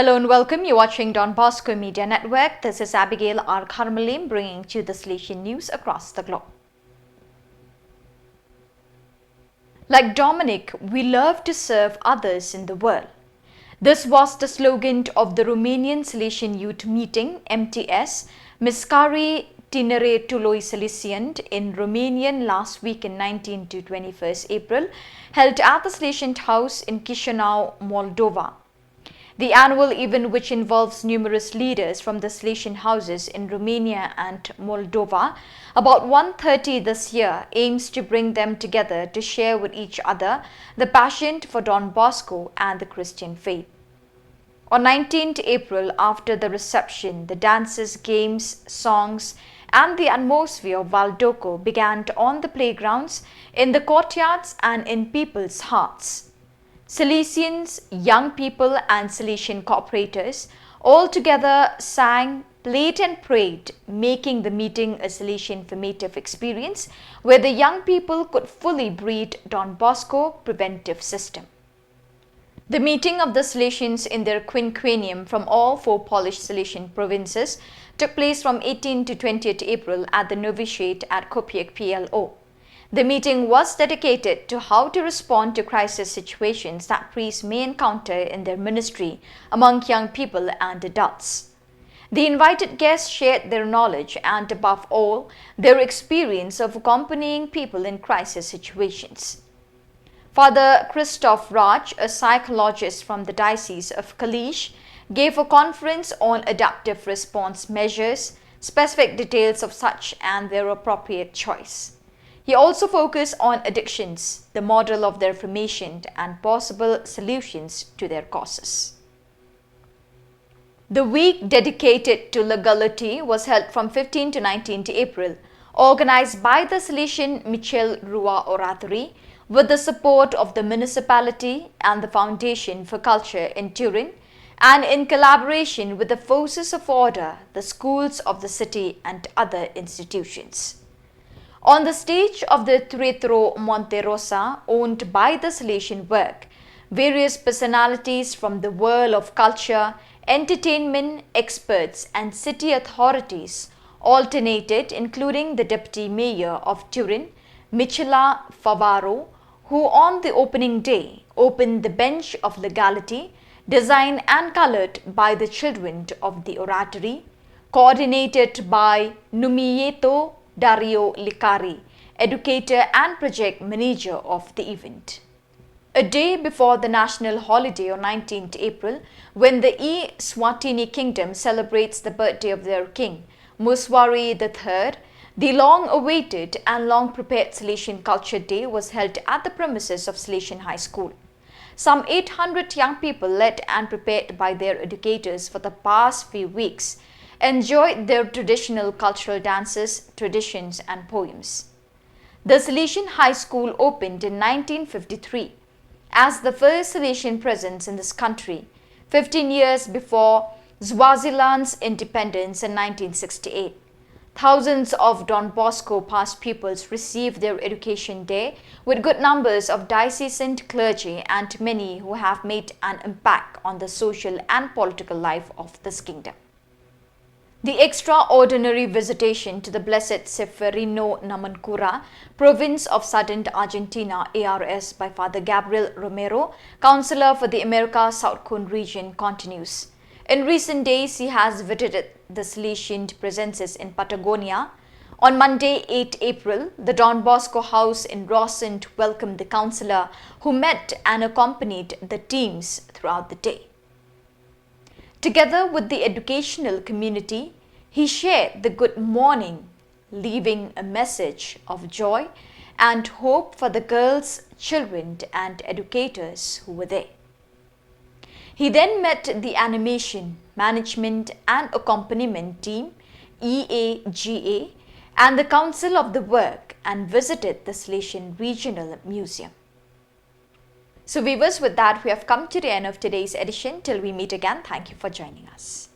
Hello and welcome. You're watching Don Bosco Media Network. This is Abigail R. Carmelim bringing you the Salesian news across the globe. Like Dominic, we love to serve others in the world. This was the slogan of the Romanian Salesian Youth Meeting, MTS, Mișcare Tineretului Salesian in Romanian last week in 19 to 21st April, held at the Salesian House in Chișinău, Moldova. The annual event, which involves numerous leaders from the Salesian houses in Romania and Moldova, about 130 this year, aims to bring them together to share with each other the passion for Don Bosco and the Christian faith. On 19th April, after the reception, the dances, games, songs, and the atmosphere of Valdoco began on the playgrounds, in the courtyards, and in people's hearts. Salesians, young people and Salesian cooperators all together sang, played and prayed, making the meeting a Salesian formative experience where the young people could fully breathe Don Bosco preventive system. The meeting of the Salesians in their quinquennium from all four Polish Salesian provinces took place from 18 to 20th April at the novitiate at Kopiec PLO. The meeting was dedicated to how to respond to crisis situations that priests may encounter in their ministry among young people and adults. The invited guests shared their knowledge and, above all, their experience of accompanying people in crisis situations. Father Christoph Raj, a psychologist from the Diocese of Kalisz, gave a conference on adaptive response measures, specific details of such and their appropriate choice. He also focused on addictions, the model of their formation and possible solutions to their causes. The week dedicated to legality was held from 15 to 19 April, organized by the Salesian Michel Rua Oratory with the support of the municipality and the Foundation for Culture in Turin, and in collaboration with the forces of order, the schools of the city and other institutions. On the stage of the Teatro Monte Rosa, owned by the Salesian work, various personalities from the world of culture, entertainment, experts and city authorities alternated, including the Deputy Mayor of Turin, Michela Favaro, who on the opening day opened the bench of legality, designed and colored by the children of the oratory, coordinated by Numieto Dario Licari, educator and project manager of the event. A day before the national holiday on 19th April, when the Eswatini Kingdom celebrates the birthday of their king, Muswari III, the long-awaited and long-prepared Salesian Culture Day was held at the premises of Salesian High School. Some 800 young people, led and prepared by their educators for the past few weeks, enjoyed their traditional cultural dances, traditions and poems. The Salesian High School opened in 1953 as the first Salesian presence in this country, 15 years before Swaziland's independence in 1968. Thousands of Don Bosco past pupils received their education there, with good numbers of diocesan clergy and many who have made an impact on the social and political life of this kingdom. The extraordinary visitation to the Blessed Seferino Namancura, province of Southern Argentina, ARS, by Father Gabriel Romero, Counselor for the America South Cone region, continues. In recent days, he has visited the Salesian presences in Patagonia. On Monday, 8 April, the Don Bosco House in Rosent welcomed the counselor, who met and accompanied the teams throughout the day. Together with the educational community, he shared the good morning, leaving a message of joy and hope for the girls, children and educators who were there. He then met the animation, management and accompaniment team, EAGA, and the Council of the Work and visited the Salesian Regional Museum. So viewers, with that we have come to the end of today's edition. Till we meet again, thank you for joining us.